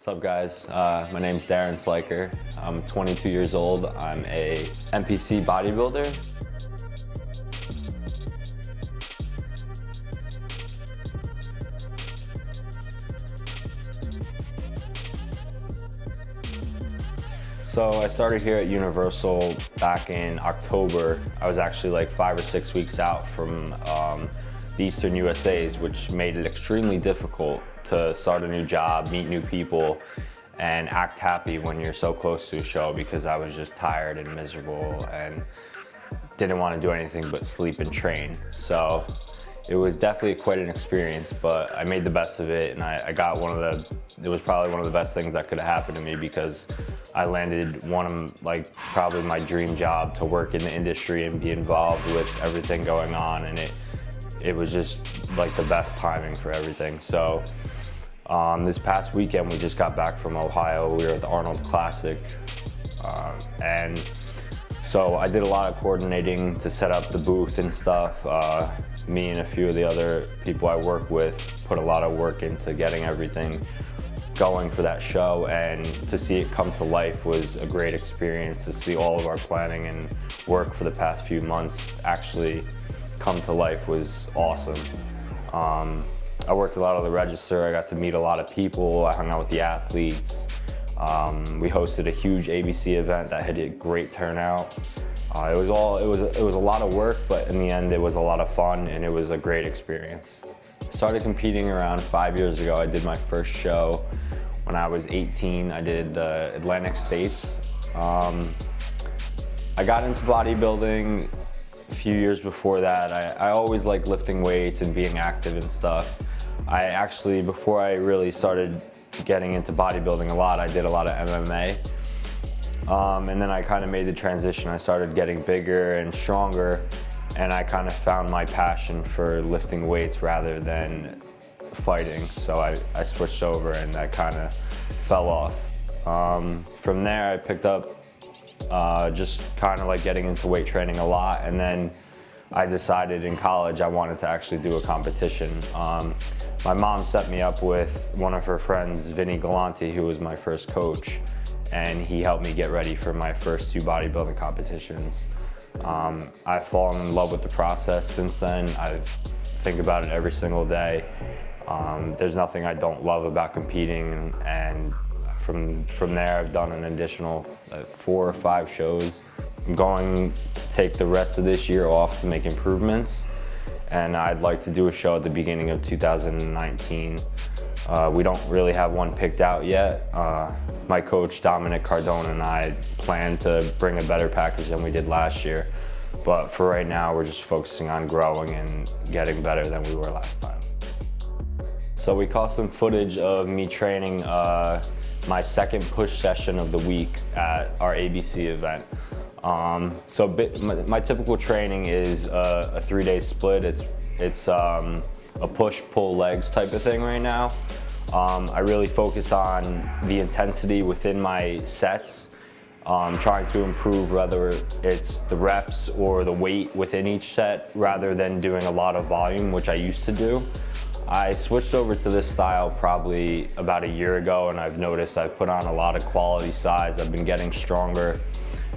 What's up, guys? My name's Darren Sliker. I'm 22 years old. I'm a NPC bodybuilder. So I started here at Universal back in October. I was actually like 5 or 6 weeks out from the Eastern USAs, which made it extremely difficult to start a new job, meet new people, and act happy when you're so close to a show, because I was just tired and miserable and didn't want to do anything but sleep and train. So it was definitely quite an experience, but I made the best of it, and I got it was probably one of the best things that could have happened to me, because I landed one of probably my dream job, to work in the industry and be involved with everything going on, and it was just like the best timing for everything. So this past weekend we just got back from Ohio. We were at the Arnold Classic, and so I did a lot of coordinating to set up the booth and stuff. Me and a few of the other people I work with put a lot of work into getting everything going for that show, and to see it come to life was a great experience. To see all of our planning and work for the past few months actually come to life was awesome. I worked a lot on the register. I got to meet a lot of people. I hung out with the athletes. We hosted a huge ABC event that had a great turnout. It was a lot of work, but in the end it was a lot of fun, and it was a great experience. I started competing around 5 years ago. I did my first show when I was 18. I did the Atlantic States. I got into bodybuilding a few years before that. I always liked lifting weights and being active and stuff. Before I really started getting into bodybuilding a lot, I did a lot of MMA. And then I kind of made the transition. I started getting bigger and stronger, and I kind of found my passion for lifting weights rather than fighting. So I switched over, and that kind of fell off. From there I picked up just kind of like getting into weight training a lot, and then I decided in college I wanted to actually do a competition. My mom set me up with one of her friends, Vinny Galanti, who was my first coach, and he helped me get ready for my first 2 bodybuilding competitions. I've fallen in love with the process since then. I think about it every single day. There's nothing I don't love about competing, and from there I've done an additional 4 or 5 shows. I'm going to take the rest of this year off to make improvements, and I'd like to do a show at the beginning of 2019. We don't really have one picked out yet. My coach Dominic Cardone and I plan to bring a better package than we did last year, but for right now we're just focusing on growing and getting better than we were last time. So we caught some footage of me training my second push session of the week at our ABC event. My typical training is a 3-day split. It's a push-pull legs type of thing right now. I really focus on the intensity within my sets, trying to improve whether it's the reps or the weight within each set, rather than doing a lot of volume, which I used to do. I switched over to this style probably about a year ago, and I've noticed I've put on a lot of quality size. I've been getting stronger.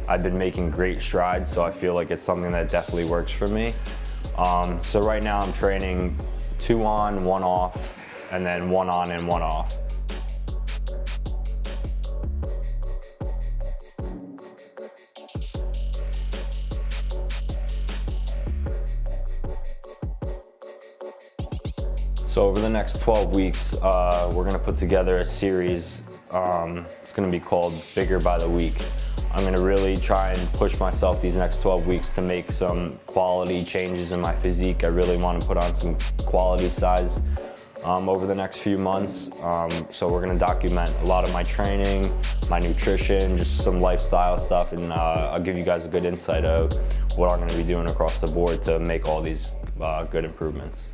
I've been making great strides, so I feel like it's something that definitely works for me. So right now I'm training 2 on, 1 off, and then 1 on and 1 off. So over the next 12 weeks, we're gonna put together a series. It's gonna be called Bigger by the Week. I'm gonna really try and push myself these next 12 weeks to make some quality changes in my physique. I really wanna put on some quality size over the next few months. So we're gonna document a lot of my training, my nutrition, just some lifestyle stuff, and I'll give you guys a good insight of what I'm gonna be doing across the board to make all these good improvements.